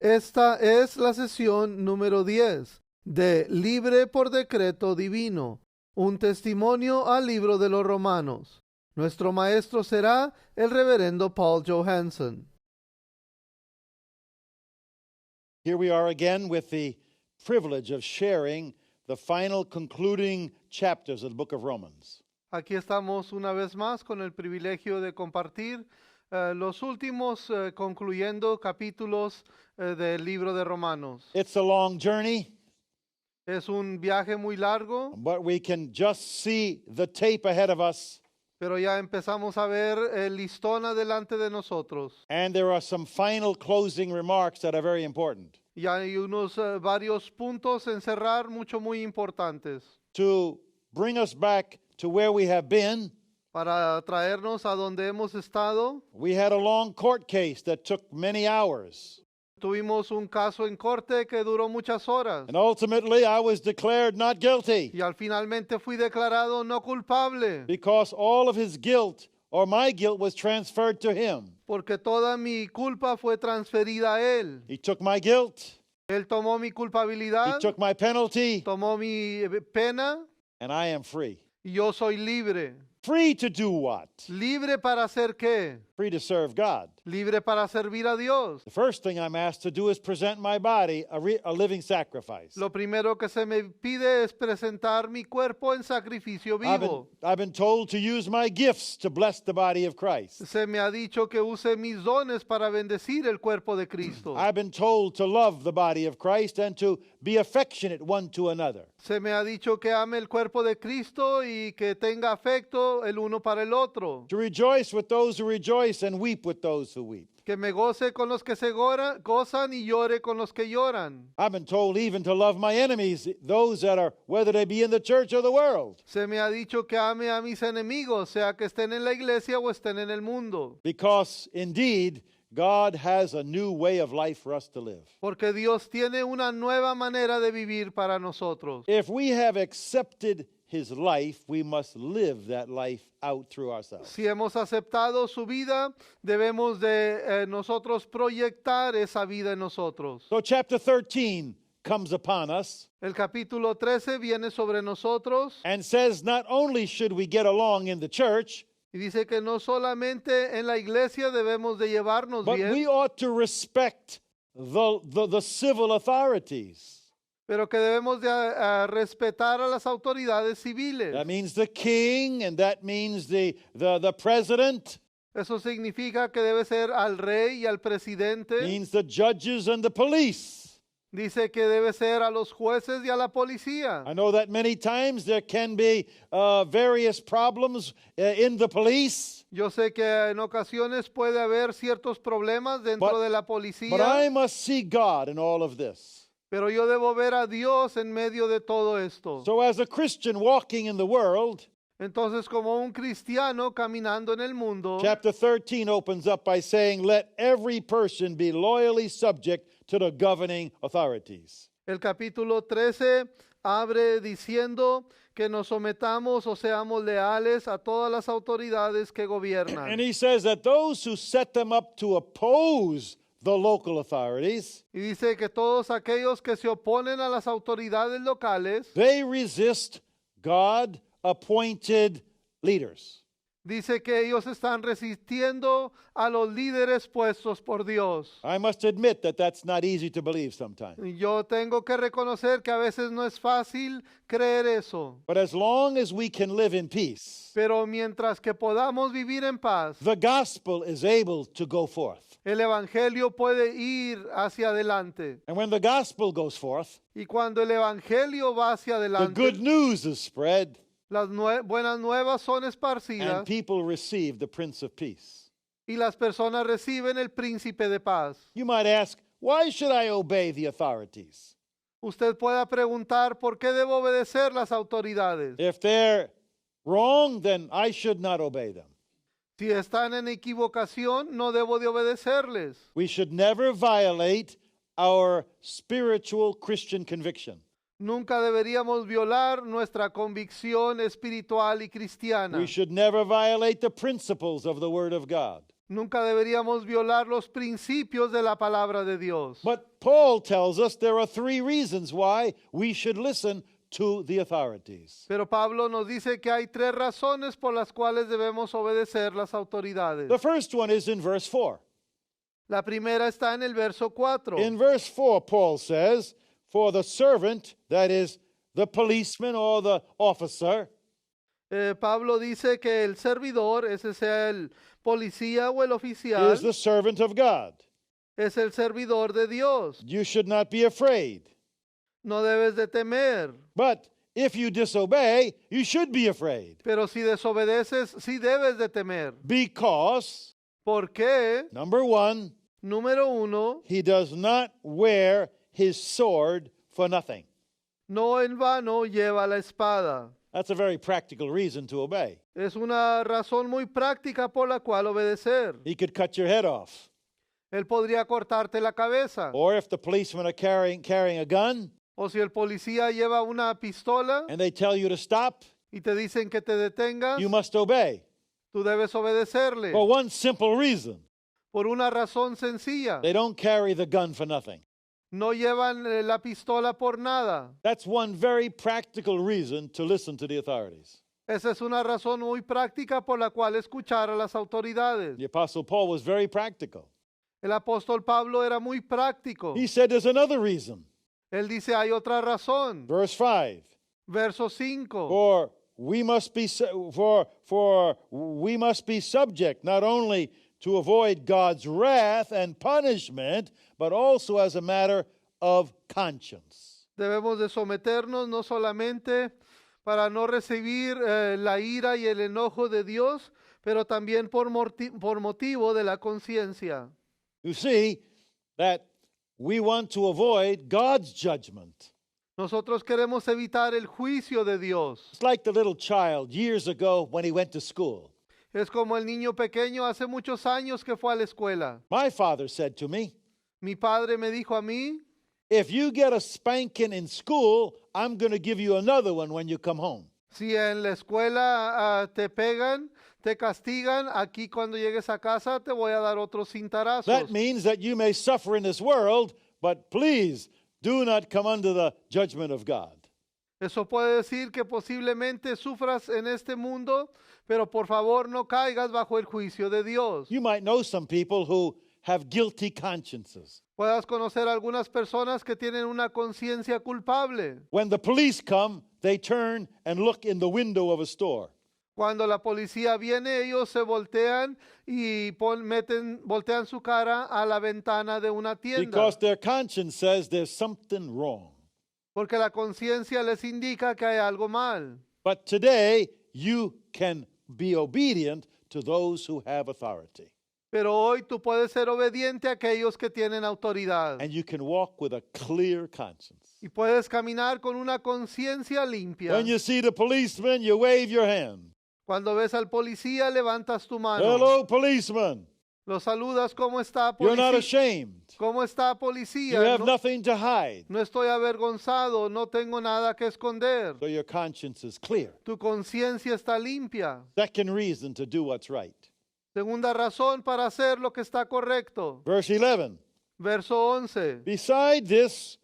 Esta es la sesión número 10 de Libre por Decreto Divino, un testimonio al libro de los Romanos. Nuestro maestro será el reverendo Paul Johansson. Here we are again with the privilege of sharing the final concluding chapters of the book of Romans. Aquí estamos una vez más con el privilegio de compartir los últimos concluyendo capítulos del libro de Romanos. It's a long journey, Es un viaje muy largo, but we can just see the tape ahead of us, pero ya empezamos a ver el listón adelante de nosotros. and there are some final closing remarks that are very important Y hay unos varios puntos en cerrar muy importantes to bring us back to where we have been. para traernos a donde hemos estado. We had a long court case that took many hours, Tuvimos un caso en corte que duró muchas horas and ultimately I was declared not guilty y al finalmente fui declarado no culpable because all of his guilt or my guilt was transferred to him. porque toda mi culpa fue transferida a él. He took my guilt, Él tomó mi he culpabilidad, took my penalty, tomó mi pena and I am free. y yo soy libre. Free to do what? ¿Libre para hacer qué? Free to serve God. Libre para servir a Dios. The first thing I'm asked to do is present my body a living sacrifice. Lo primero que se me pide es presentar mi cuerpo en sacrificio vivo. I've been told to use my gifts to bless the body of Christ. Se me ha dicho que use mis dones para bendecir el cuerpo de Cristo. I've been told to love the body of Christ and to be affectionate one to another. Se me ha dicho que ame el cuerpo de Cristo y que tenga afecto el uno para el otro. To rejoice with those who rejoice and weep with those who weep. Que me goce con los que se gozan y llore con los que lloran. I've been told even to love my enemies, those that are, whether they be in the church or the world. Se me ha dicho que ame a mis enemigos, sea que estén en la iglesia o estén en el mundo. Because indeed, God has a new way of life for us to live. Porque Dios tiene una nueva manera de vivir para nosotros. If we have accepted his life, we must live that life out through ourselves. Si hemos aceptado su vida, debemos de nosotros proyectar esa vida en nosotros. So chapter 13 comes upon us El capítulo 13 viene sobre nosotros and says not only should we get along in the church, y dice que no solamente en la iglesia debemos de llevarnos but we bien, ought to respect the civil authorities. pero que debemos de respetar a las autoridades civiles. That means the king, and that means the president, Eso significa que debe ser al rey y al presidente. means the judges and the police. Dice que debe ser a los jueces y a la policía. I know that many times there can be various problems in the police, Yo sé que en ocasiones puede haber ciertos problemas dentro de la but I policía, must see God in all of this. pero yo debo ver a Dios en medio de todo esto. So as a Christian walking in the world, Entonces, como un cristiano caminando en el mundo, chapter 13 opens up by saying, let every person be loyally subject to the governing authorities. el capítulo 13 abre diciendo que nos sometamos o seamos leales a todas las autoridades que And gobiernan. he says that those who set them up to oppose the local authorities, Y dice que todos aquellos que se oponen a las autoridades locales, they resist God appointed leaders. dice que ellos están resistiendo a los líderes puestos por Dios. I must admit that that's not easy to believe sometimes. Yo tengo que reconocer que a veces no es fácil creer eso, But as long as we can live in peace, pero mientras que podamos vivir en paz, the gospel is able to go forth. el evangelio puede ir hacia adelante. And when the gospel goes forth, Y cuando el evangelio va hacia the good adelante, news is spread, las buenas nuevas son and esparcidas people receive the Prince of Peace. y las personas reciben el príncipe de paz. You might ask, why should I obey the authorities? Usted pueda preguntar por qué debo obedecer las autoridades. If they're wrong, then I should not obey them. Si están en equivocación, no debo de obedecerles. We should never violate our spiritual Christian conviction. Nunca deberíamos violar nuestra convicción espiritual y cristiana. We should never violate the principles of the Word of God. Nunca deberíamos violar los principios de la palabra de Dios. But Paul tells us there are three reasons why we should listen to the authorities. Pero Pablo nos dice que hay tres razones por las cuales debemos obedecer las autoridades. The first one is in verse 4. La primera está en el verso 4. In verse 4, Paul says, for the servant, that is, the policeman or the officer, Pablo dice que el servidor, ese sea el policía o el oficial, is the servant of God. es el servidor de Dios. You should not be afraid. No debes de temer. But if you disobey, you should be afraid. Pero si desobedeces, sí debes de temer. Because, ¿Por qué? number one, Número uno, he does not wear his sword for nothing. no en vano lleva la espada. That's a very practical reason to obey. Es una razón muy práctica por la cual obedecer. He could cut your head off. Él podría cortarte la cabeza. Or if the policemen are carrying a gun O si el policía lleva una pistola and they tell you to stop, y te dicen que te detengas, you must obey. tú debes obedecerle. For one simple reason. Por una razón sencilla. They don't carry the gun for nothing. No llevan la pistola por nada. That's one very practical reason to listen to the authorities. Esa es una razón muy práctica por la cual escuchar a las autoridades. The Apostle Paul was very practical. El apóstol Pablo era muy práctico. He said there's another reason. Él dice, hay otra razón. Verse 5. Verso 5. For we must be subject not only to avoid God's wrath and punishment, but also as a matter of conscience. Debemos de someternos no solamente para no recibir la ira y el enojo de Dios, pero también por motivo de la conciencia. You see that we want to avoid God's judgment. Nosotros queremos evitar el juicio de Dios. It's like the little child years ago when he went to school. Es como el niño pequeño hace muchos años que fue a la escuela. My father said to me, Mi padre me dijo a mí, if you get a spanking in school, I'm going to give you another one when you come home. si en la escuela te pegan, te castigan, aquí cuando llegues a casa te voy a dar otros cintarazos. That means that you may suffer in this world, but please do not come under the judgment of God. Eso puede decir que posiblemente sufras en este mundo, pero por favor no caigas bajo el juicio de Dios. You might know some people who have guilty consciences. Puedas conocer algunas personas que tienen una conciencia culpable. When the police come, they turn and look in the window of a store. Cuando la policía viene, ellos se voltean y voltean su cara a la ventana de una tienda. Because their conscience says there's something wrong. Porque la conciencia les indica que hay algo mal. But today, you can be obedient to those who have authority. Pero hoy tú puedes ser obediente a aquellos que tienen autoridad. And you can walk with a clear conscience. Y puedes caminar con una conciencia limpia. When you see the policeman, you wave your hand. Cuando ves al policía, levantas tu mano. Hello, policeman. Lo saludas, ¿cómo está, You're not policía? ashamed. ¿Cómo está, You policía? have No, nothing to hide. no estoy avergonzado, no tengo nada que esconder. So your conscience is clear. Tu conciencia está limpia. Second reason to do what's right. Segunda razón para hacer lo que está correcto. Verse 11. Verso 11. Beside this,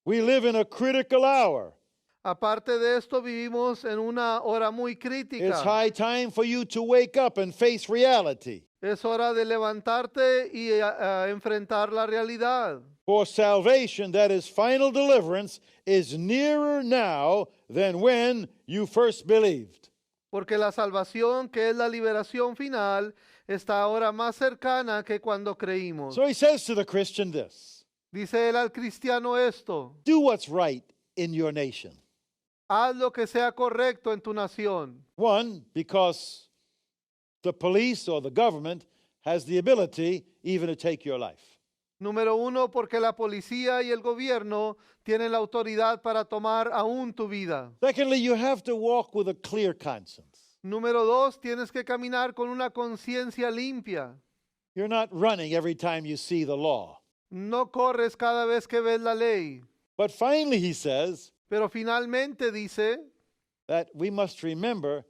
we live in a critical hour. Aparte de esto, vivimos en una hora muy It's crítica. high time for you to wake up and face reality. Es hora de levantarte y enfrentar la realidad. For salvation, that is final deliverance, is nearer now than when you first believed. Porque la salvación, que es la liberación final, está ahora más cercana que cuando creímos. So he says to the Christian this: Dice él al cristiano esto: do what's right in your nation. haz lo que sea correcto en tu nación. One, because the police or the government has the ability even to take your life. Número uno, porque la policía y el gobierno tienen la autoridad para tomar aún tu vida. Secondly, you have to walk with a clear conscience. Número dos, tienes que caminar con una conciencia limpia. You're not running every time you see the law. No corres cada vez que ves la ley. But finally, he says Pero finalmente dice that we must remember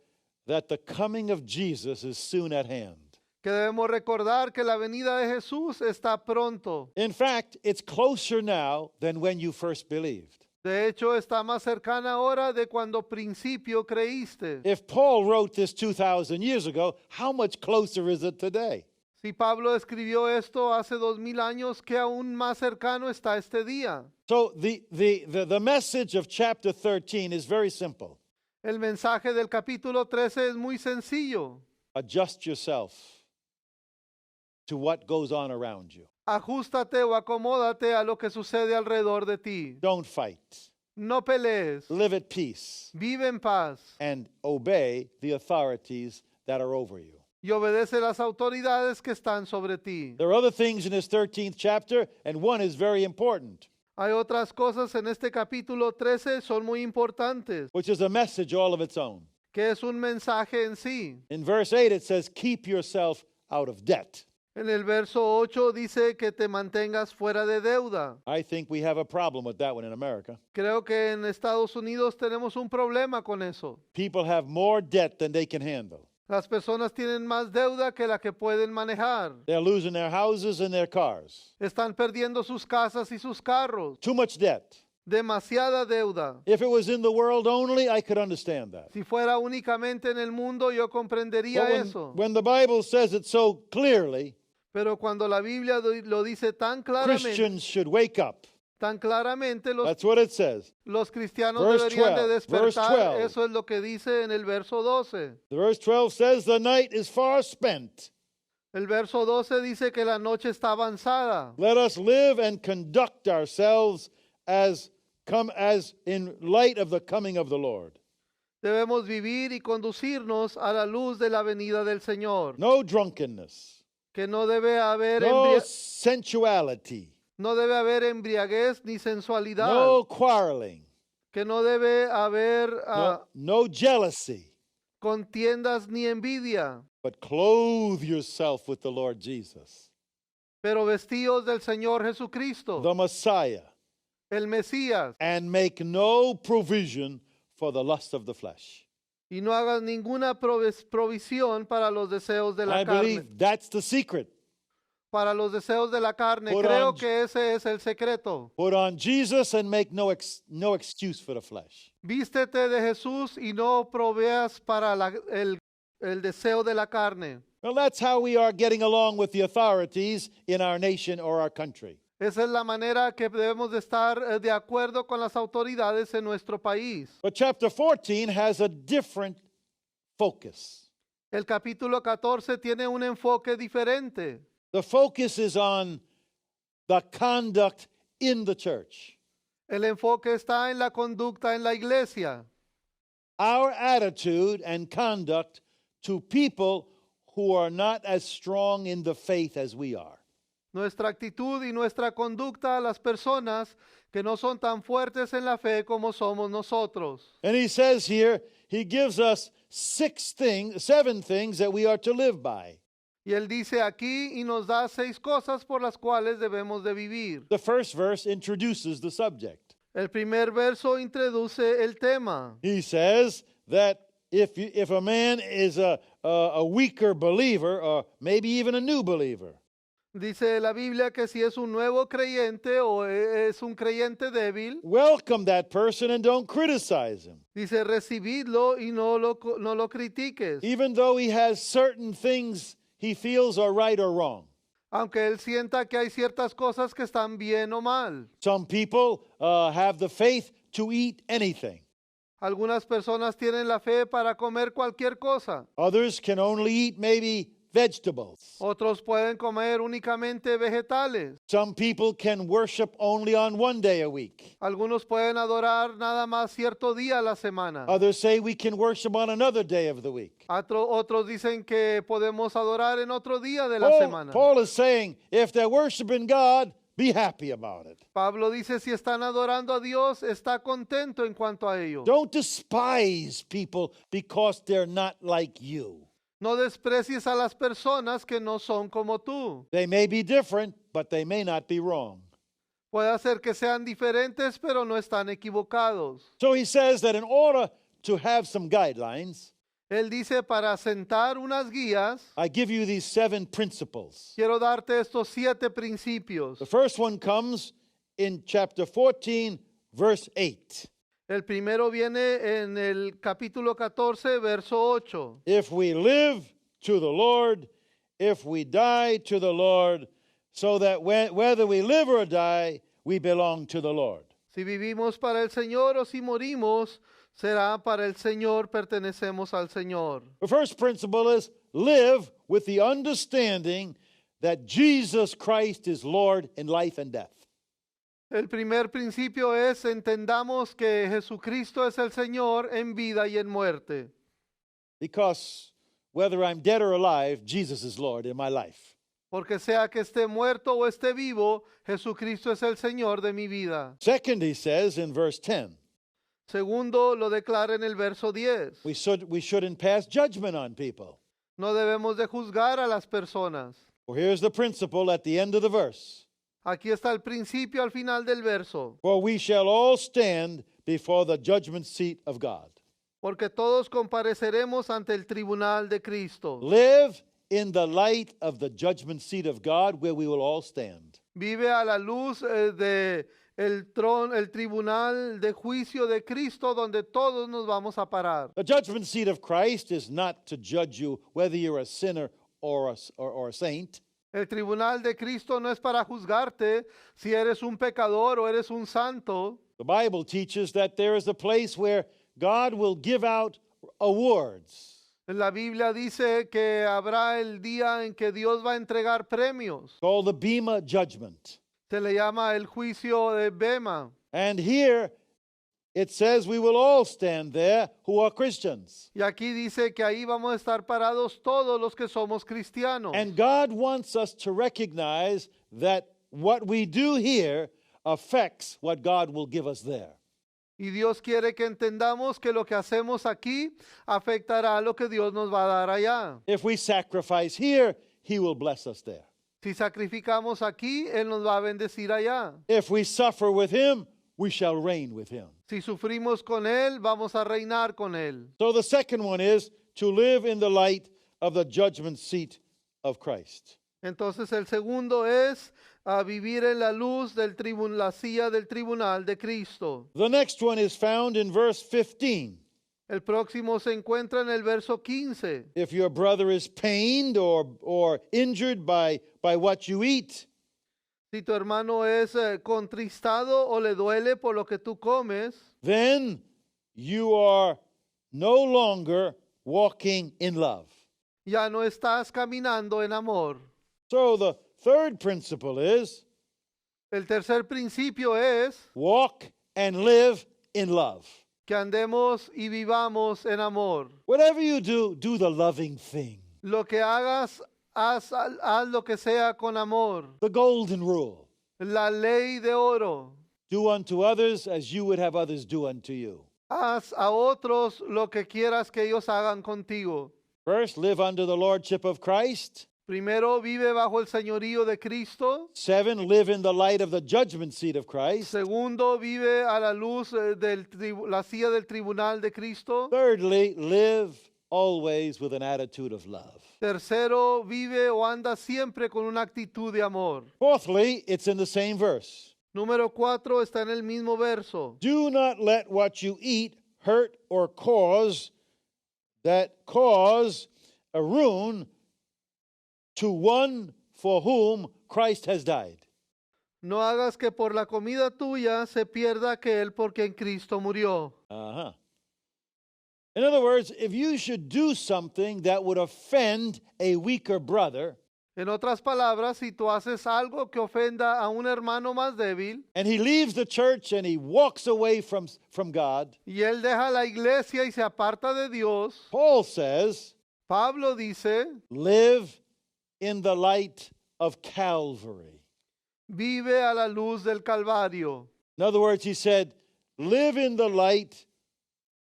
that the coming of Jesus is soon at hand. que debemos recordar que la venida de Jesús está pronto. In fact, it's closer now than when you first believed. De hecho, está más cercana ahora de cuando principio creíste. If Paul wrote this 2,000 years ago, how much closer is it today? Si Pablo escribió esto hace 2000 años, que aún más cercano está este día. So the message of chapter 13 is very simple. El mensaje del capítulo 13 es muy sencillo. Adjust yourself to what goes on around you. Ajústate o acomódate a lo que sucede alrededor de ti. Don't fight. No pelees. Live at peace Vive en paz and obey the authorities that are over you. y obedece las autoridades que están sobre ti. There are other things in this 13th chapter, and one is very important, Hay otras cosas en este capítulo 13 son muy importantes, which is a message all of its own. que es un mensaje en sí. In verse 8, it says, keep yourself out of debt. En el verso 8 dice que te mantengas fuera de deuda. I think we have a problem with that one in America. Creo que en Estados Unidos tenemos un problema con eso. People have more debt than they can handle. Las personas tienen más deuda que la que pueden manejar. They're losing their houses and their cars. Están perdiendo sus casas y sus carros. Too much debt. Demasiada deuda. If it was in the world only, I could understand that. Si fuera únicamente en el mundo, yo comprendería But eso. when the Bible says it so clearly, Pero cuando la Biblia lo dice Christians should wake up. tan claramente, That's what it says. los cristianos Verse deberían de 12, verse despertar. 12. Eso es lo que dice en el verso 12. The verse 12 says, the night is far spent. El verso 12 dice que la noche está avanzada. Let us live and conduct ourselves as in light of the coming of the Lord. Debemos vivir y conducirnos a la luz de la venida del Señor. No drunkenness, Que no debe haber, no sensuality, no debe haber embriaguez ni sensualidad. no quarreling, Que no debe haber no jealousy, contiendas ni envidia. but clothe yourself with the Lord Jesus, Pero vestíos del Señor Jesucristo, the Messiah, el Mesías, and make no provision for the lust of the flesh. y no hagas ninguna provisión para los deseos de la I carne. believe that's the secret. Para los deseos de la carne. Put Creo on- que ese es el secreto. Put on Jesus and make no excuse for the flesh. Vístete de Jesús y no proveas para el deseo de la carne. Well, that's how we are getting along with the authorities in our nation or our country. Esa es la manera que debemos de estar de acuerdo con las autoridades en nuestro país. But chapter 14 has a different focus. El capítulo 14 tiene un enfoque diferente. The focus is on the conduct in the church. El enfoque está en la conducta en la iglesia. Our attitude and conduct to people who are not as strong in the faith as we are. Nuestra actitud y nuestra conducta a las personas que no son tan fuertes en la fe como somos nosotros. And he says here, he gives us 7 things that we are to live by. Y él dice aquí y nos da 6 cosas por las cuales debemos de vivir. The first verse introduces the subject. El primer verso introduce el tema. He says that if a man is a weaker believer, or maybe even a new believer, Dice la Biblia que si es un nuevo creyente o es un creyente débil, welcome that person and don't criticize him. dice recibidlo y no lo critiques. Even though he has certain things he feels are right or wrong. Aunque él sienta que hay ciertas cosas que están bien o mal. Some people have the faith to eat anything. Algunas personas tienen la fe para comer cualquier cosa. Others can only eat maybe vegetables. Otros pueden comer únicamente vegetales. Some people can worship only on one day a week. Algunos pueden adorar nada más cierto día a la semana. Others say we can worship on another day of the week. Otros dicen que podemos adorar en otro día de la semana. Paul is saying if they're worshiping God, be happy about it. Pablo dice si están adorando a Dios, está contento en cuanto a ello. Don't despise people because they're not like you. No desprecies a las personas que no son como tú. They may be different, but they may not be wrong. Puede ser que sean diferentes, pero no están equivocados. So he says that in order to have some guidelines, Él dice para sentar unas guías, I give you these 7 principles. quiero darte estos 7 principios. The first one comes in chapter 14, verse 8. El primero viene en el capítulo 14, verso 8. If we live to the Lord, if we die to the Lord, so that whether we live or die, we belong to the Lord. Si vivimos para el Señor o si morimos, será para el Señor, pertenecemos al Señor. The first principle is live with the understanding that Jesus Christ is Lord in life and death. El primer principio es entendamos que Jesucristo es el Señor en vida y en muerte. Because whether I'm dead or alive, Jesus is Lord in my life. Porque sea que esté muerto o esté vivo, Jesucristo es el Señor de mi vida. Second, he says in verse 10, Segundo, lo declara en el verso 10. we shouldn't pass judgment on people. No debemos de juzgar a las personas. For here's the principle at the end of the verse. Aquí está el principio al final del verso. For we shall all stand before the judgment seat of God. Porque todos compareceremos ante el tribunal de Cristo. Live in the light of the judgment seat of God where we will all stand. Vive a la luz de el tribunal de juicio de Cristo donde todos nos vamos a parar. The judgment seat of Christ is not to judge you whether you're a sinner or a saint. El tribunal de Cristo no es para juzgarte si eres un pecador o eres un santo. The Bible teaches that there is a place where God will give out awards. La Biblia dice que habrá el día en que Dios va a entregar premios. Called the Bema judgment. Se le llama el juicio de Bema. And here it says we will all stand there who are Christians. Y aquí dice que ahí vamos a estar parados todos los que somos cristianos. And God wants us to recognize that what we do here affects what God will give us there. Y Dios quiere que entendamos que lo que hacemos aquí afectará lo que Dios nos va a dar allá. If we sacrifice here, He will bless us there. Si sacrificamos aquí, Él nos va a bendecir allá. If we suffer with Him, we shall reign with Him. Si sufrimos con Él, vamos a reinar con Él. So the second one is to live in the light of the judgment seat of Christ. Entonces el segundo es a vivir en la luz del la silla del tribunal de Cristo. The next one is found in verse 15. El próximo se encuentra en el verso 15. If your brother is pained or injured by what you eat, Si tu hermano es contristado o le duele por lo que tú comes, then you are no longer walking in love. ya no estás caminando en amor. So the third principle is El tercer principio es walk and live in love. que andemos y vivamos en amor. Whatever you do, do the loving thing. Lo que hagas, haz lo que sea con amor. The golden rule. La ley de oro. Do unto others as you would have others do unto you. Haz a otros lo que quieras que ellos hagan contigo. First, live under the lordship of Christ. Primero, vive bajo el señorío de Cristo. 7, live in the light of the judgment seat of Christ. Segundo, vive a la luz de la silla del tribunal de Cristo. Thirdly, live always with an attitude of love. Tercero, vive o anda siempre con una actitud de amor. Fourthly, it's in the same verse. Número 4 está en el mismo verso. Do not let what you eat hurt or cause a ruin to one for whom Christ has died. No hagas que por la comida tuya se pierda aquel por quien Cristo murió. Uh-huh. In other words, if you should do something that would offend a weaker brother, En otras palabras, si tú haces algo que ofenda a un hermano más débil and he leaves the church and he walks away from God, y él deja la iglesia y se aparta de Dios, Paul says, Pablo dice, live in the light of Calvary. vive a la luz del Calvario. In other words, he said, live in the light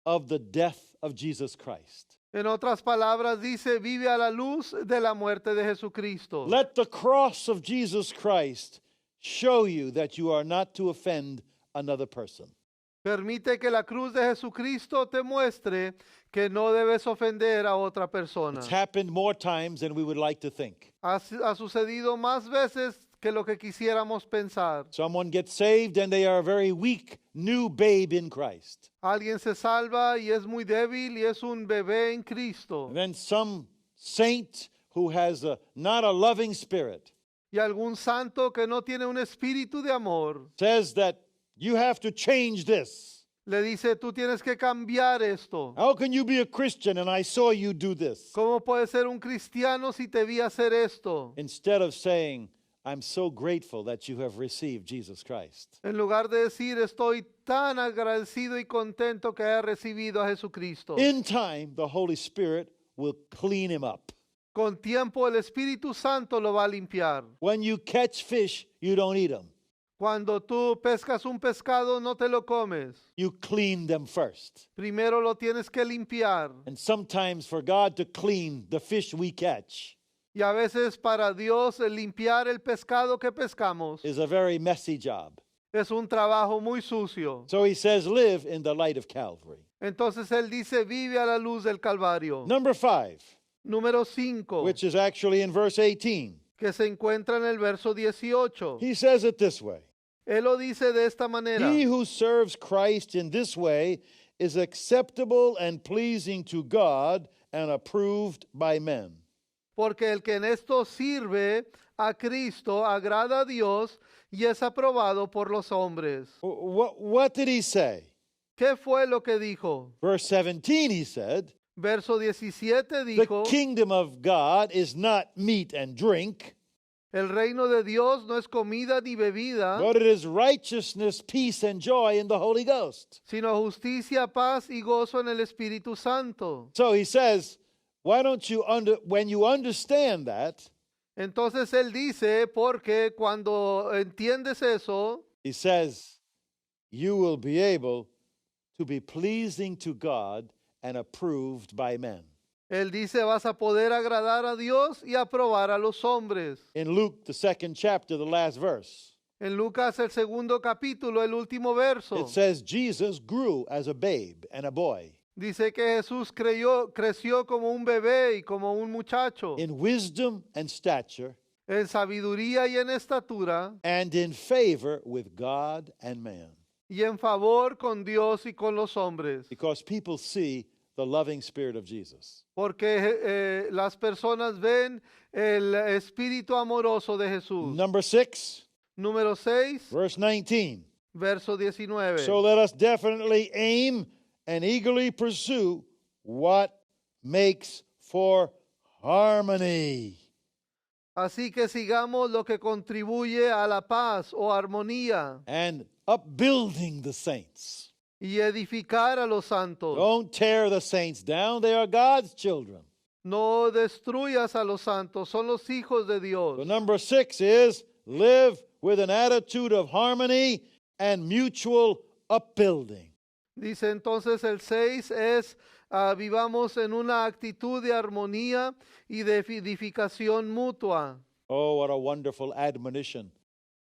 of the death of Jesus Christ. En otras palabras, dice, vive a la luz de la muerte de Jesucristo. Let the cross of Jesus Christ show you that you are not to offend another person. Permite que la cruz de Jesucristo te muestre que no debes ofender a otra persona. It's happened more times than we would like to think. Ha sucedido más veces que lo que quisiéramos pensar. Someone gets saved and they are a very weak new babe in Christ. Alguien se salva y es muy débil y es un bebé en Cristo. And then some saint who has not a loving spirit Y algún santo que no tiene un espíritu de amor says that you have to change this. le dice, tú tienes que cambiar esto. How can you be a Christian and I saw you do this? ¿Cómo puedes ser un cristiano si te vi hacer esto? Instead of saying, I'm so grateful that you have received Jesus Christ. En lugar de decir, estoy tan agradecido y contento que he recibido a Jesucristo. In time, the Holy Spirit will clean him up. Con tiempo el Espíritu Santo lo va a limpiar. When you catch fish, you don't eat them. Cuando tú pescas un pescado, no te lo comes. You clean them first. Primero lo tienes que limpiar. And sometimes for God to clean the fish we catch Y a veces para Dios el limpiar el pescado que pescamos is a very messy job. es un trabajo muy sucio. So he says, live in the light of Calvary. Entonces él dice, vive a la luz del Calvario. Number 5, Número 5, which is actually in verse 18. que se encuentra en el verso 18. He says it this way. Él lo dice de esta manera. He who serves Christ in this way is acceptable and pleasing to God and approved by men. Porque el que en esto sirve a Cristo agrada a Dios y es aprobado por los hombres. What did he say? ¿Qué fue lo que dijo? Verse 17, he said, Verso 17 the dijo, kingdom of God is not meat and drink, el reino de Dios no es comida ni bebida, but it is righteousness, peace, and joy in the Holy Ghost. sino justicia, paz y gozo en el Espíritu Santo. So he says, why don't you, when you understand that, Entonces él dice, porque cuando entiendes eso, he says, you will be able to be pleasing to God and approved by men. él dice, vas a poder agradar a Dios y aprobar a los hombres. In Luke, the 2nd chapter, the last verse, En Lucas el segundo capítulo, el último verso, it says, Jesus grew as a babe and a boy dice que Jesús creció como un bebé y como un muchacho, in wisdom and stature en sabiduría y en estatura, and in favor with God and man. y en favor con Dios y con los hombres. Because people see the loving spirit of Jesus. Porque las personas ven el espíritu amoroso de Jesús. Number 6, Número 6, verse 19. verso 19. So let us definitely aim and eagerly pursue what makes for harmony. Así que sigamos lo que contribuye a la paz o armonía And upbuilding the saints. y edificar a los santos. Don't tear the saints down. They are God's children. No destruyas a los santos, son los hijos de Dios. So number 6 is live with an attitude of harmony and mutual upbuilding. Dice entonces el 6 es vivamos en una actitud de armonía y de edificación mutua. Oh, what a wonderful admonition.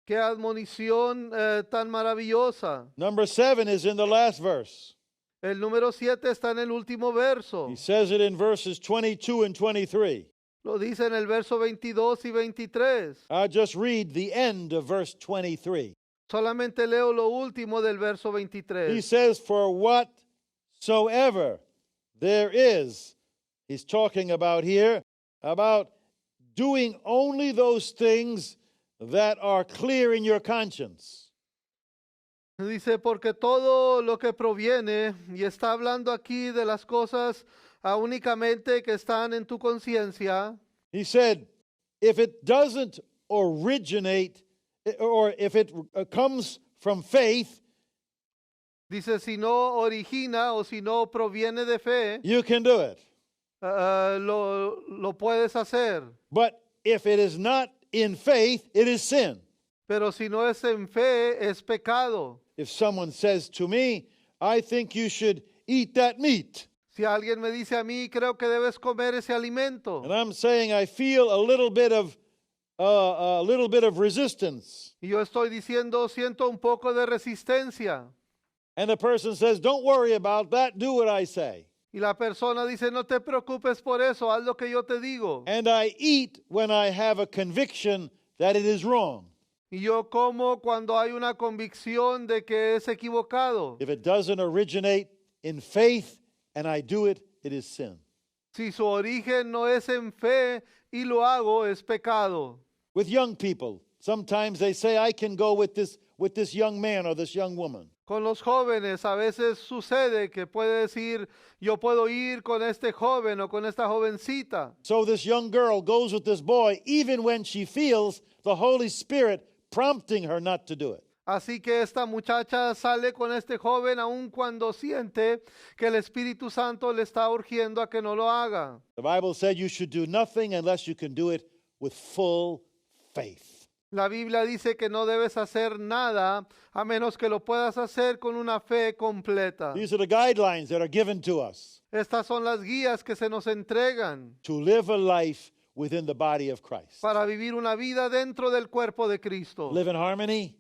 Qué admonición tan maravillosa. Number 7 is in the last verse. El número 7 está en el último verso. He says it in verses 22 and 23. Lo dice en el verso 22 y 23. I'll just read the end of verse 23. Solamente leo lo último del verso 23. He says, for whatsoever there is, he's talking about here, about doing only those things that are clear in your conscience. Dice, porque todo lo que proviene, y está hablando aquí de las cosas únicamente que están en tu conciencia. He said, if it doesn't originate, or if it comes from faith, Dice, si no origina o si no proviene de fe, you can do it. lo puedes hacer. But if it is not in faith, it is sin. Pero si no es en fe, es pecado. If someone says to me, I think you should eat that meat, Si alguien me dice a mí, creo que debes comer ese alimento. and I'm saying I feel a little bit of resistance, Y yo estoy diciendo, siento un poco de resistencia. And the person says, don't worry about that, do what I say. Y la persona dice, no te preocupes por eso, haz lo que yo te digo. And I eat when I have a conviction that it is wrong. Y yo como cuando hay una convicción de que es equivocado. If it doesn't originate in faith and I do it, it is sin. Si su origen no es en fe y lo hago, es pecado. With young people, sometimes they say, I can go with this young man or this young woman. Con los jóvenes a veces sucede que puede decir, yo puedo ir con este joven o con esta jovencita. So this young girl goes with this boy even when she feels the Holy Spirit prompting her not to do it. Así que esta muchacha sale con este joven aun cuando siente que el Espíritu Santo le está urgiendo a que no lo haga. The Bible said you should do nothing unless you can do it with full faith. La Biblia dice que no debes hacer nada a menos que lo puedas hacer con una fe completa. These are the guidelines that are given to us Estas son las guías que se nos entregan to live a life within the body of Christ. para vivir una vida dentro del cuerpo de Cristo, Live in harmony,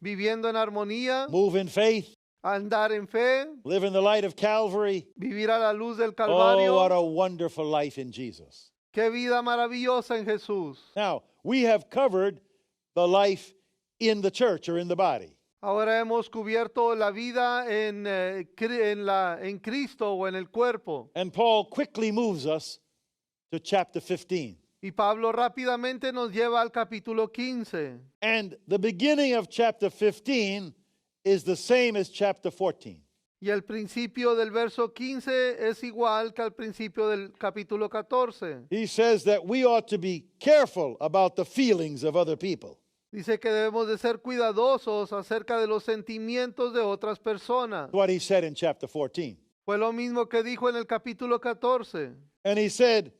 viviendo en armonía, move in faith, andar en fe, live in the light of Calvary. vivir a la luz del Oh, Calvario. what a wonderful life in Jesus. Qué vida maravillosa en Jesús. Now, we have covered the life in the church or in the body. Ahora hemos cubierto la vida en Cristo o en el cuerpo. And Paul quickly moves us to chapter 15. Y Pablo rápidamente nos lleva al capítulo 15. And the beginning of chapter 15 is the same as chapter 14. Y el principio del verso 15 es igual que al principio del capítulo 14. He says that we ought to be careful about the feelings of other people. Dice que debemos de ser cuidadosos acerca de los sentimientos de otras personas. What he said in chapter 14. Fue lo mismo que dijo en el capítulo 14. And he said,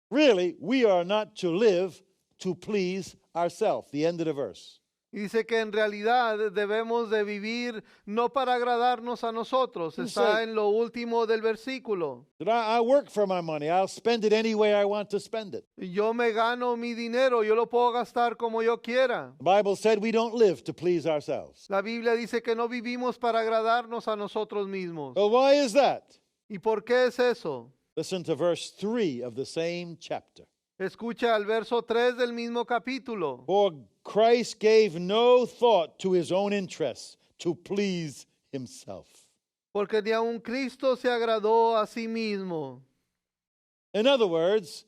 really, we are not to live to please ourselves. The end of the verse. Y dice que en realidad debemos de vivir no para agradarnos a nosotros. Está en lo último del versículo. That I work for my money. I'll spend it any way I want to spend it. Yo me gano mi dinero, yo lo puedo gastar como yo quiera. The Bible said we don't live to please ourselves. La Biblia dice que no vivimos para agradarnos a nosotros mismos. Well, why is that? ¿Y por qué es eso? Listen to verse 3 of the same chapter. Escucha el verso 3 del mismo capítulo. For Christ gave no thought to his own interests to please himself. Porque ni aun Cristo se agradó a sí mismo. In other words,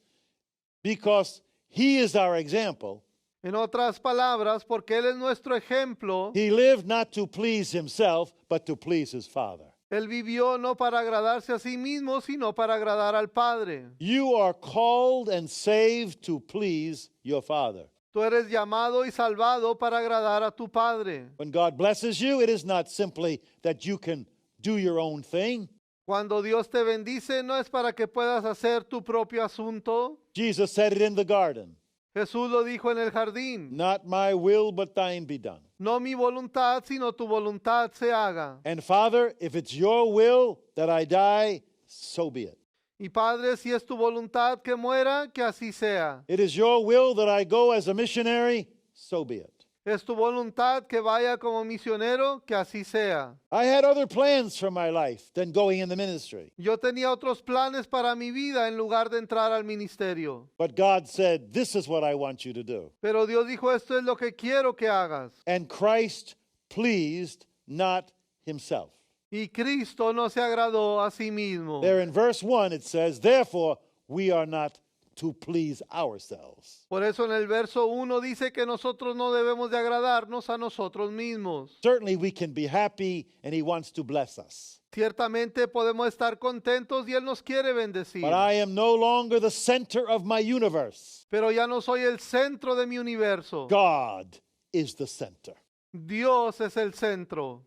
because he is our example, En otras palabras, porque Él es nuestro ejemplo, he lived not to please himself, but to please his Father. Él vivió no para agradarse a sí mismo, sino para agradar al Padre. You are called and saved to please your Father. Tú eres llamado y salvado para agradar a tu Padre. When God blesses you, it is not simply that you can do your own thing. Cuando Dios te bendice, no es para que puedas hacer tu propio asunto. Jesus said it in the garden. Jesús lo dijo en el jardín. Not my will, but thine be done. No mi voluntad, sino tu voluntad se haga. And Father, if it's your will that I die, so be it. Y Padre, si es tu voluntad que muera, que así sea. It is your will that I go as a missionary, so be it. Es tu voluntad que vaya como misionero, que así sea. I had other plans for my life than going in the ministry. Yo tenía otros planes para mi vida en lugar de entrar al ministerio. But God said, this is what I want you to do. Pero Dios dijo, esto es lo que quiero que hagas. And Christ pleased not himself. Y Cristo no se agradó a sí mismo. There in verse 1 it says, therefore we are not to please ourselves. Por eso en el verso 1 dice que nosotros no debemos de agradarnos a nosotros mismos. Certainly we can be happy and he wants to bless us. Ciertamente podemos estar contentos y Él nos quiere bendecir. But I am no longer the center of my universe. Pero ya no soy el centro de mi universo. God is the center. Dios es el centro.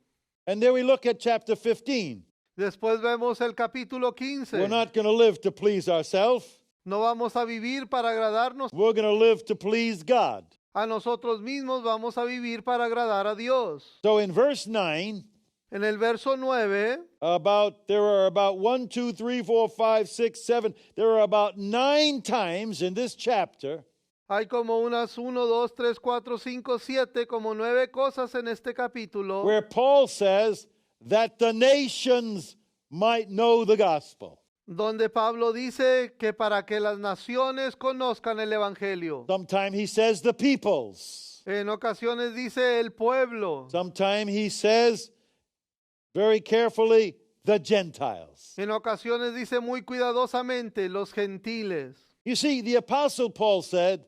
And then we look at chapter 15. Después vemos el capítulo 15. We're not going to live to please ourselves. No vamos a vivir para agradarnos We're going to live to please God. a nosotros mismos, vamos a vivir para agradar a Dios. So in verse 9, En el verso 9, there are about 1, 2, 3, 4, 5, 6, 7. There are about 9 times in this chapter hay como unas 1, 2, 3, 4, 5, 7, como 9 cosas en este capítulo where Paul says, that the nations might know the gospel. donde Pablo dice que para que las naciones conozcan el evangelio. Sometimes he says the peoples. En ocasiones dice el pueblo. Sometimes he says very carefully the Gentiles. En ocasiones dice muy cuidadosamente los gentiles. You see, the Apostle Paul said,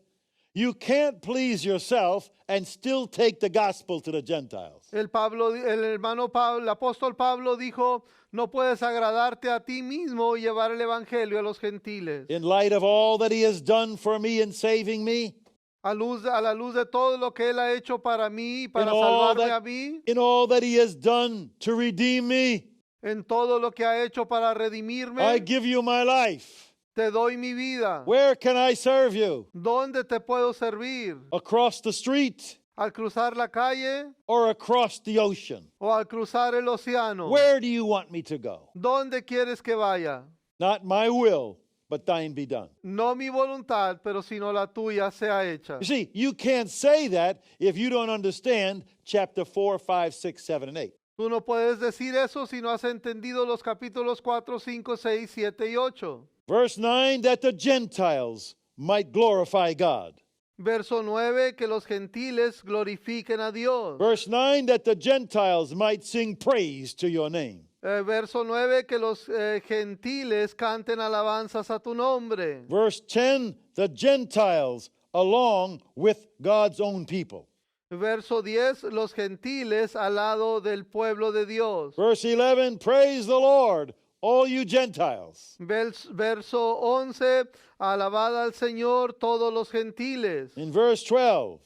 you can't please yourself and still take the gospel to the Gentiles. El hermano Pablo, el apóstol Pablo dijo, no puedes agradarte a ti mismo y llevar el evangelio a los gentiles. In light of all that he has done for me in saving me, A la luz de todo lo que él ha hecho para mí, in para all, salvarme a that, mí, in all that he has done to redeem me, en todo lo que ha hecho para I redimirme, give you my life. te doy mi vida. Where can I serve you? ¿Dónde te puedo servir? Across the street ¿Al cruzar la calle or across the ocean? o al cruzar el océano? Where do you want me to go? ¿Dónde quieres que vaya? Not my will, but thine be done. No mi voluntad, pero sino la tuya sea hecha. You see, you can't say that if you don't understand chapter 4, 5, 6, 7, and 8. Tú no puedes decir eso si no has entendido los capítulos 4, 5, 6, 7 y 8. Verse 9, that the Gentiles might glorify God. Verso 9, que los gentiles glorifiquen a Dios. Verse 9, that the Gentiles might sing praise to your name. Verso 9, que los gentiles canten alabanzas a tu nombre. Verse 10, the Gentiles along with God's own people. Verso 10, los gentiles al lado del pueblo de Dios. Verse 11, praise the Lord, all you Gentiles. Verso 11, alabad al Señor todos los gentiles. In verse 12,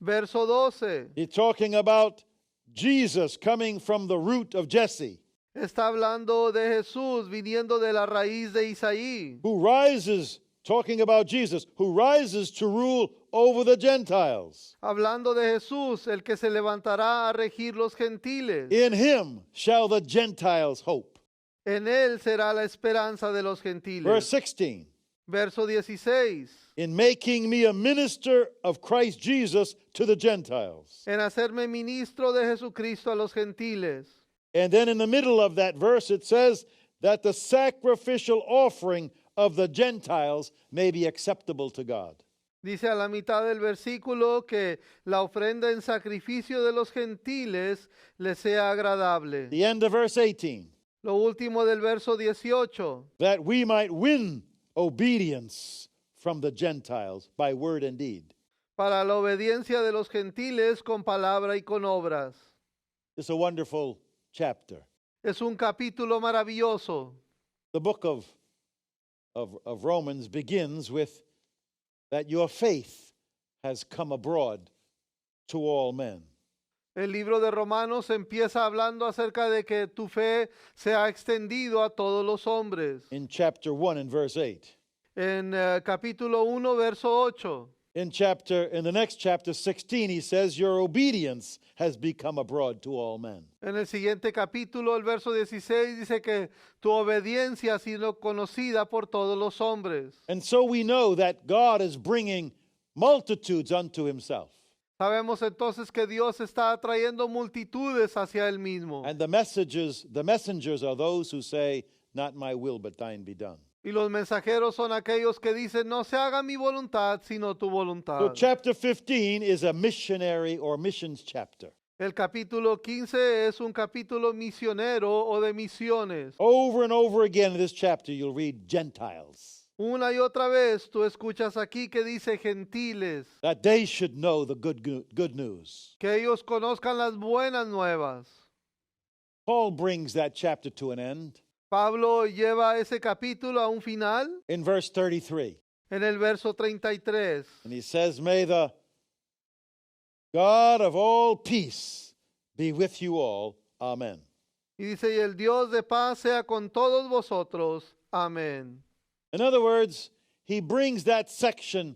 Verso 12, he's talking about Jesus coming from the root of Jesse, está hablando de Jesús viniendo de la raíz de Isaí, who rises, talking about Jesus, who rises to rule over the Gentiles. hablando de Jesús, el que se levantará a regir los gentiles. In him shall the Gentiles hope. En él será la esperanza de los gentiles. Verse 16, Verso 16, in making me a minister of Christ Jesus to the Gentiles. en hacerme ministro de Jesucristo a los gentiles. And then in the middle of that verse it says that the sacrificial offering of the Gentiles may be acceptable to God. Dice a la mitad del versículo que la ofrenda en sacrificio de los gentiles le sea agradable. The end of verse 18, Lo último del verso 18, that we might win obedience from the Gentiles by word and deed. para la obediencia de los gentiles con palabra y con obras. It's a wonderful chapter. Es un capítulo maravilloso. The book of Romans begins with that your faith has come abroad to all men. El libro de Romanos empieza hablando acerca de que tu fe se ha extendido a todos los hombres. In chapter 1 and verse 8. En capítulo 1, verso 8. In the next chapter 16, he says, your obedience has become abroad to all men. En el siguiente capítulo, el verso 16, dice que tu obediencia ha sido conocida por todos los hombres. And so we know that God is bringing multitudes unto himself. Sabemos entonces que Dios está atrayendo multitudes hacia Él mismo. And the messengers are those who say, not my will, but thine be done. Y los mensajeros son aquellos que dicen, no se haga mi voluntad, sino tu So voluntad. chapter 15 is a missionary or missions chapter. El capítulo 15 es un capítulo misionero o de misiones. Over and over again in this chapter, you'll read Gentiles, Una y otra vez tú escuchas aquí que dice gentiles, that they should know the good news. que ellos conozcan las buenas nuevas. Paul brings that chapter to an end Pablo lleva ese capítulo a un final in verse 33. en el verso 33. And he says, may the God of all peace be with you all. Amen. Y dice, y el Dios de paz sea con todos vosotros. Amén. In other words, he brings that section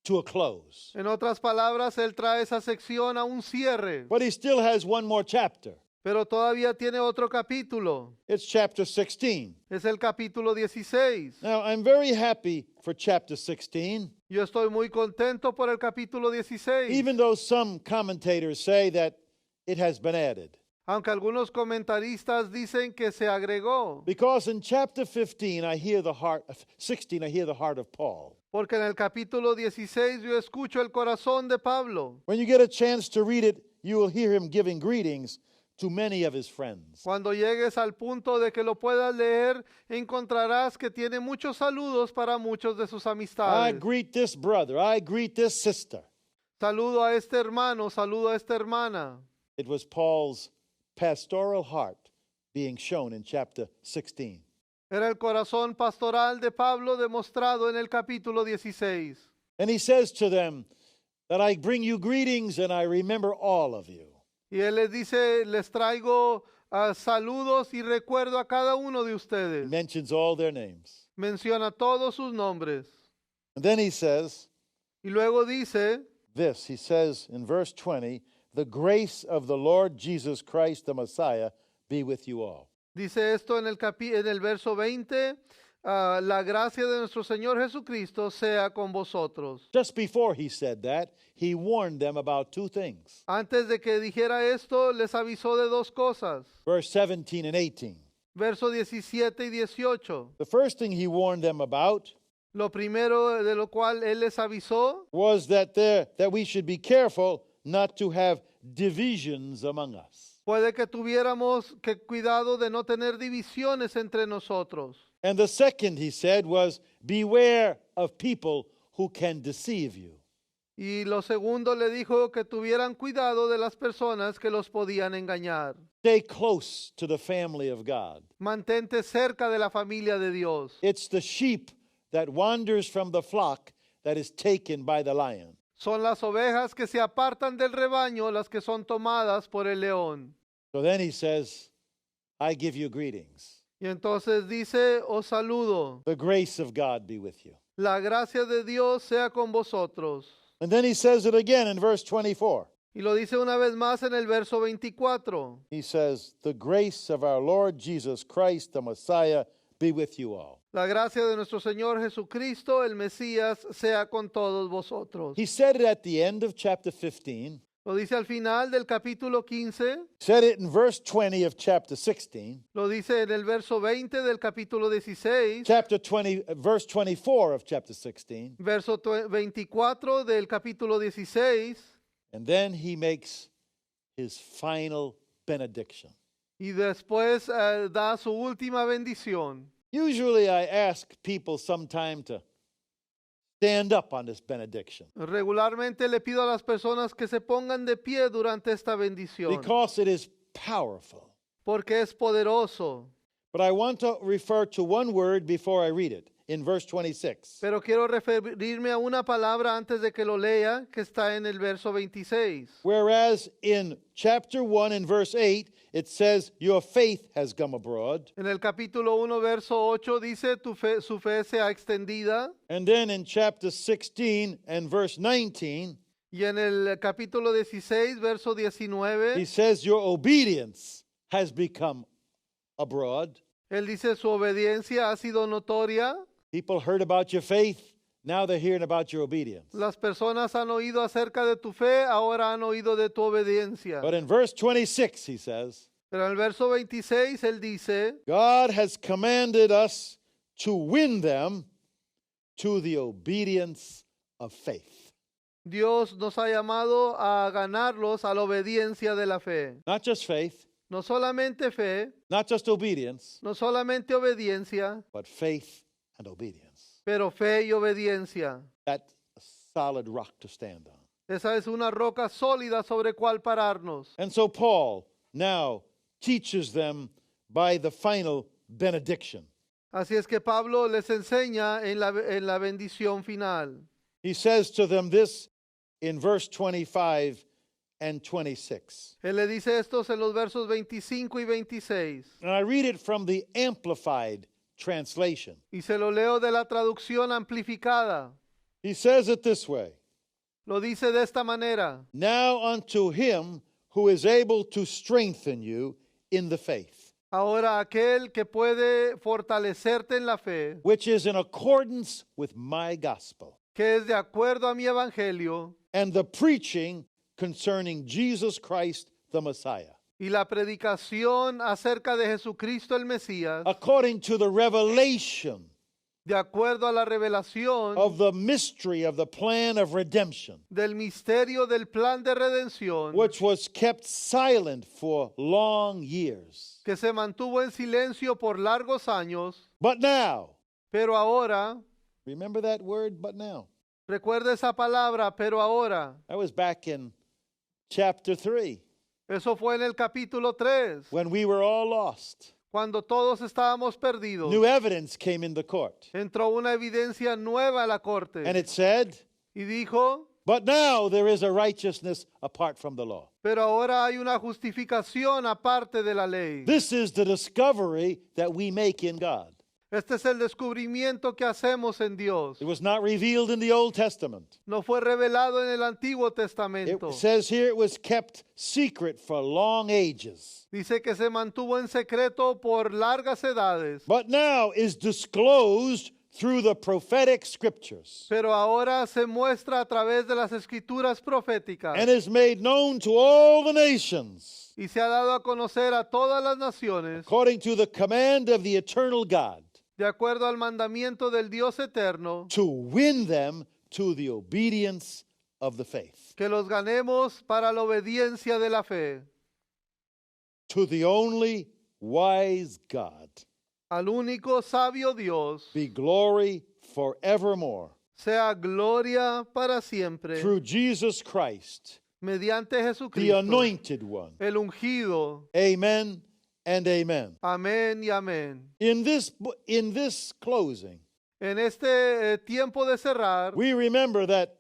to a close. En otras palabras, él trae esa sección a un cierre, But he still has one more chapter. pero todavía tiene otro capítulo. It's chapter 16. Es el capítulo 16. Now, I'm very happy for chapter 16, Yo estoy muy contento por el capítulo 16. even though some commentators say that it has been added. aunque algunos comentaristas dicen que se agregó, Because in chapter 15, I hear the heart, 16, I hear the heart of Paul. porque en el capítulo 16 yo escucho el corazón de Pablo. When you get a chance to read it, you will hear him giving greetings to many of his friends. Cuando llegues al punto de que lo puedas leer, encontrarás que tiene muchos saludos para muchos de sus I amistades. greet this brother, I greet this sister. Saludo a este hermano, saludo a esta hermana. It was Paul's pastoral heart being shown in chapter 16. Era el corazón pastoral de Pablo demostrado en el capítulo 16. And he says to them that I bring you greetings and I remember all of you. Y él les dice, les traigo saludos y recuerdo a cada uno de He ustedes. mentions all their names. Menciona todos sus nombres. And then he says Y luego dice, this, he says in verse 20, the grace of the Lord Jesus Christ the Messiah be with you all. dice esto en el verso 20, la gracia de nuestro Señor Jesucristo sea con vosotros. Just before he said that, he warned them about two things. Antes de que dijera esto, les avisó de dos cosas. Verse 17 and 18. Verso 17 y 18. The first thing he warned them about Lo primero de lo cual él les avisó was that we should be careful not to have divisions among us. puede que tuviéramos que cuidado de no tener divisiones entre nosotros. And the second, he said, was beware of people who can deceive you. Y lo segundo le dijo que tuvieran cuidado de las personas que los podían engañar. Stay close to the family of God. Mantente cerca de la familia de Dios. It's the sheep that wanders from the flock that is taken by the lion. Son las ovejas que se apartan del rebaño las que son tomadas por el león. So then he says, I give you greetings. Y entonces dice, os saludo. The grace of God be with you. La gracia de Dios sea con vosotros. And then he says it again in verse 24. Y lo dice una vez más en el verso 24. He says, the grace of our Lord Jesus Christ, the Messiah, be with you all. La gracia de nuestro Señor Jesucristo, el Mesías, sea con todos vosotros. He said it at the end of chapter 15. Lo dice al final del capítulo 15. Said it in verse 20 of chapter 16. Lo dice en el verso 20 del capítulo 16. Chapter 20, verse 24 of chapter 16. Verso 24 del capítulo 16. And then he makes his final benediction. Y después da su última bendición. Usually I ask people sometime to stand up on this benediction Regularmente le pido a las personas que se pongan de pie durante esta bendición. because it is powerful. Porque es poderoso. But I want to refer to one word before I read it in verse 26. Pero quiero referirme a una palabra antes de que lo lea, que está en el verso 26. Whereas in chapter 1 and verse 8, it says, your faith has come abroad. En el capítulo 1, verso 8 dice, su fe sea extendida. And then in chapter 16 and verse 19, Y en el capítulo 16, verso he 19, says, your obedience has become abroad. él dice, su obediencia ha sido notoria. People heard about your faith. Now they're hearing about your obedience. Las personas han oído acerca de tu fe, ahora han oído de tu obediencia. But in verse 26, he says, Pero en el verso 26, él dice, God has commanded us to win them to the obedience of faith. Dios nos ha llamado a ganarlos a la obediencia de la fe. Not just faith, No solamente fe, not just obedience, no solamente obediencia, but faith and obedience. pero fe y obediencia. That's a solid rock to stand on. Esa es una roca sólida sobre cual pararnos. And so Paul now teaches them by the final benediction. Así es que Pablo les enseña en la bendición final. He says to them this in verse 25 and 26. Él le dice estos en los versos 25 y 26. And I read it from the Amplified translation. Y se lo leo de la traducción amplificada. He says it this way. Lo dice de esta manera. Now unto him who is able to strengthen you in the faith, Ahora aquel que puede fortalecerte en la fe, which is in accordance with my gospel, que es de acuerdo a mi evangelio and the preaching concerning Jesus Christ the Messiah. y la predicación acerca de Jesucristo el Mesías, according to the revelation de acuerdo a la revelación of the mystery of the plan of redemption, del misterio del plan de redención, which was kept silent for long years. que se mantuvo en silencio por largos años, But now, pero ahora, remember that word, but now? recuerda esa palabra, pero ahora. That was back in chapter 3 Eso fue en el capítulo 3, when we were all lost. cuando todos estábamos perdidos. New evidence came in the court. Entró una evidencia nueva a la corte And it said, y dijo, but now there is a righteousness apart from the law. pero ahora hay una justificación aparte de la ley. This is the discovery that we make in God. Este es el descubrimiento que hacemos en Dios. It was not revealed in the Old Testament. No fue revelado en el Antiguo Testamento. It says here it was kept secret for long ages. Dice que se mantuvo en secreto por largas edades, But now is disclosed through the prophetic scriptures pero ahora se muestra a través de las escrituras proféticas and is made known to all the nations y se ha dado a conocer a todas las naciones according to the command of the eternal God, de acuerdo al mandamiento del Dios eterno, to win them to the obedience of the faith. que los ganemos para la obediencia de la fe, To the only wise God al único sabio Dios, be glory forevermore sea gloria para siempre, through Jesus Christ, mediante the Jesucristo, anointed one. el ungido. Amen and amen. Amén y amén. In this closing, En este tiempo de cerrar, we remember that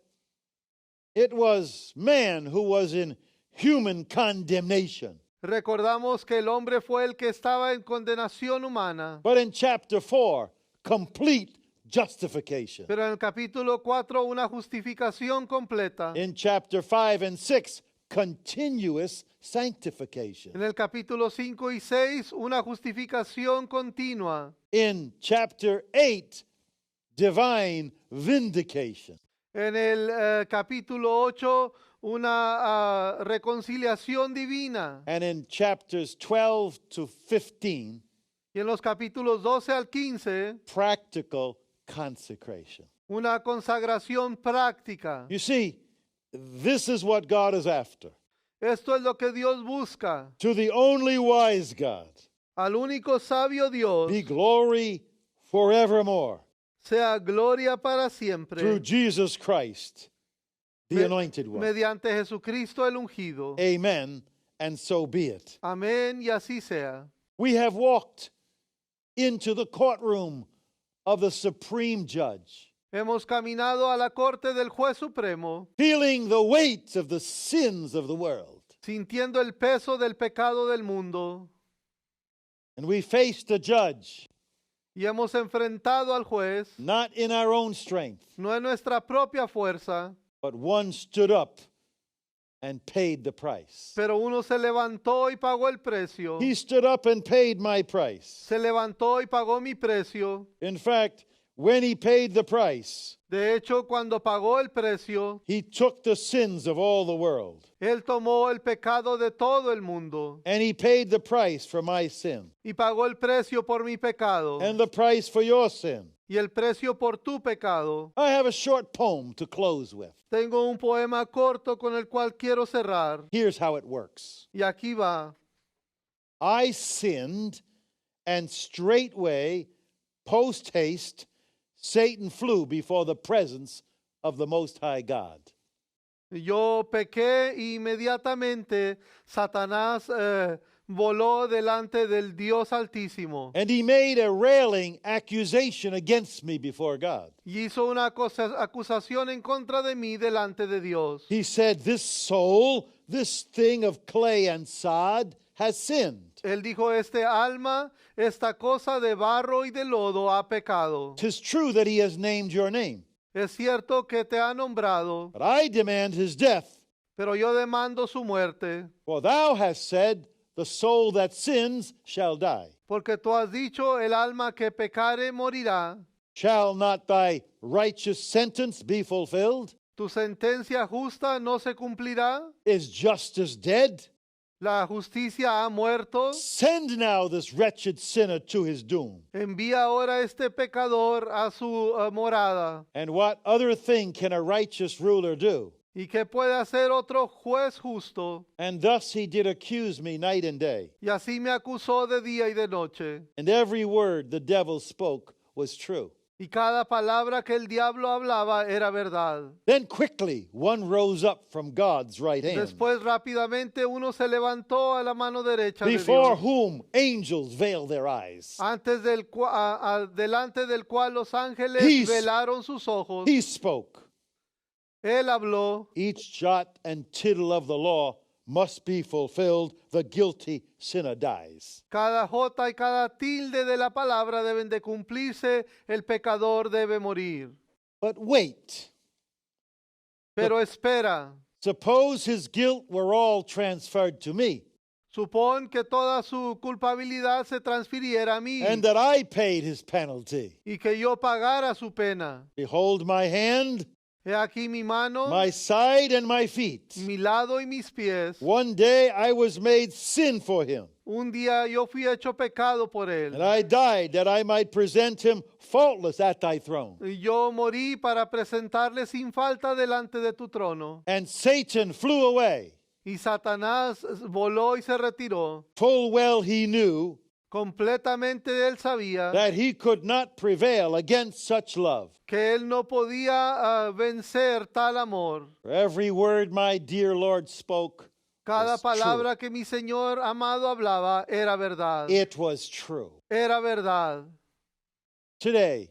it was man who was in human condemnation. recordamos que el hombre fue el que estaba en condenación humana, But in chapter 4, complete justification. pero en el capítulo 4 una justificación completa. In chapter 5 and 6, continuous sanctification. En el capítulo 5 y 6 una justificación continua. In chapter 8, divine vindication. En el capítulo 8 una reconciliación divina. And in chapters 12 to 15, Y en los capítulos 12 al 15 practical consecration. una consagración práctica. You see, this is what God is after. Esto es lo que Dios busca. To the only wise God, Al único sabio Dios be glory forevermore sea gloria para siempre, through Jesus Christ, the me- anointed one. mediante Jesucristo el ungido. Amen, and so be it. Amén y así sea. We have walked into the courtroom of the supreme judge, Hemos caminado a la corte del juez supremo, feeling the weight of the sins of the world. sintiendo el peso del pecado del mundo, And we faced a judge, y hemos enfrentado al juez, not in our own strength, no en nuestra propia fuerza, but one stood up and paid the price. pero uno se levantó y pagó el precio. He stood up and paid my price. Se levantó y pagó mi precio. In fact, when he paid the price, De hecho, cuando pagó el precio, he took the sins of all the world, Él tomó el pecado de todo el mundo and he paid the price for my sin y pagó el precio por mi pecado and the price for your sin. y el precio por tu pecado. I have a short poem to close with. Tengo un poema corto con el cual quiero cerrar, Here's how it works. y aquí va. I sinned, and straightway, post haste, Satan flew before the presence of the Most High God. Yo pequé y inmediatamente Satanás voló delante del Dios Altísimo And he made a railing accusation against me before God. y hizo una acusación en contra de mí delante de Dios. He said, this soul, this thing of clay and sod, has sinned. Él dijo, este alma, esta cosa de barro y de lodo ha pecado. 'Tis true that he has named your name, Es cierto que te ha nombrado, but I demand his death. pero yo demando su muerte, For thou hast said, the soul that sins shall die. porque tú has dicho, el alma que pecare morirá. Shall not thy righteous sentence be fulfilled? ¿Tu sentencia justa no se cumplirá? Is justice dead? La justicia ha muerto. Send now this wretched sinner to his doom. Envía ahora este pecador a su morada. And what other thing can a righteous ruler do? ¿Y qué puede hacer otro juez justo? And thus he did accuse me night and day. Y así me acusó de día y de noche. And every word the devil spoke was true. Y cada palabra que el diablo hablaba era verdad. Then quickly one rose up from God's right hand, Después rápidamente uno se levantó a la mano derecha de before Dios, whom angels veil their eyes. antes delante del cual los ángeles He- velaron sus ojos. He spoke. Él habló. Each jot and tittle of the law must be fulfilled. The guilty sinner dies. Cada jota y cada tilde de la palabra deben de cumplirse. El pecador debe morir. But wait. Pero espera. Suppose his guilt were all transferred to me, Supón que toda su culpabilidad se transfiriera a mí and that I paid his penalty. y que yo pagara su pena. Behold my hand, He aquí mi mano, my side, and my feet. mi lado y mis pies. One day I was made sin for him, Un día yo fui hecho pecado por él. and I died that I might present him faultless at thy throne. Y yo morí para presentarle sin falta delante de tu trono. And Satan flew away. Y Satanás voló y se retiró. Full well he knew Completamente él sabía that he could not prevail against such love. que él no podía vencer tal amor. For every word my dear Lord spoke, Cada was true. palabra que mi Señor amado hablaba era verdad. It was true. Era verdad. Today,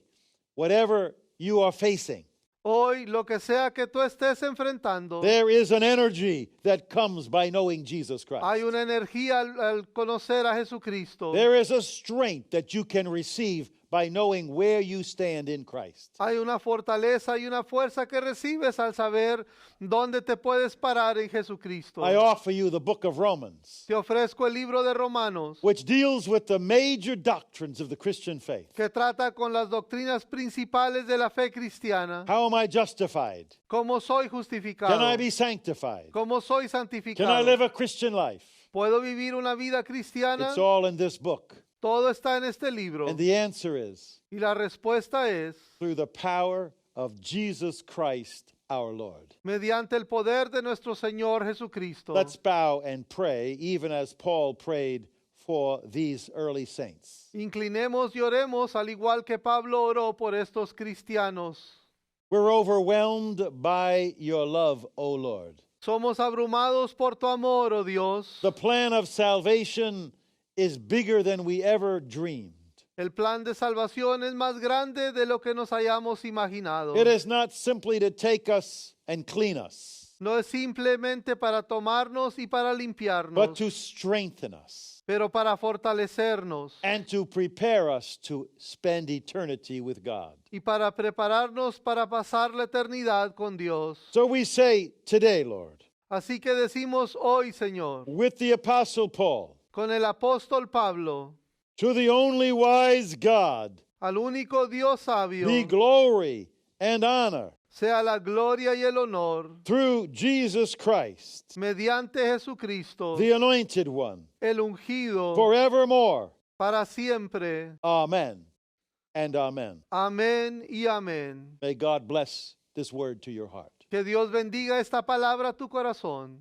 whatever you are facing, Hoy, lo que sea que tú estés enfrentando, there is an energy that comes by knowing Jesus Christ. hay una energía al conocer a Jesucristo. There is a strength that you can receive by knowing where you stand in Christ. Hay una fortaleza y una fuerza que recibes al saber dónde te puedes parar en Jesucristo. I offer you the book of Romans, Te ofrezco el libro de Romanos, which deals with the major doctrines of the Christian faith. que trata con las doctrinas principales de la fe cristiana. How am I justified? ¿Cómo soy justificado? Can I be sanctified? ¿Cómo soy Can I santificado? live a Christian life? ¿Puedo vivir una vida cristiana? It's all in this book. Todo está en este libro. And the answer is Y la respuesta es, through the power of Jesus Christ our Lord. mediante el poder de nuestro Señor Jesucristo. Let's bow and pray, even as Paul prayed for these early saints. Inclinemos y oremos al igual que Pablo oró por estos cristianos. We're overwhelmed by your love, O Lord. Somos abrumados por tu amor, oh Dios. The plan of salvation is bigger than we ever dreamed. El plan de salvación es más grande de lo que nos hayamos imaginado. It is not simply to take us and clean us, No es simplemente para tomarnos y para but limpiarnos, to strengthen us pero para fortalecernos and to prepare us to spend eternity with God. y para prepararnos para pasar la eternidad con Dios. So we say today, Lord, Así que decimos hoy, Señor, with the Apostle Paul, con el apóstol Pablo, to the only wise God, al único Dios sabio, be glory and honor sea la gloria y el honor through Jesus Christ, mediante Jesucristo, the Anointed One, el ungido, forevermore. para siempre. Amen and amen. Amén y amén. May God bless this word to your heart. Que Dios bendiga esta palabra a tu corazón.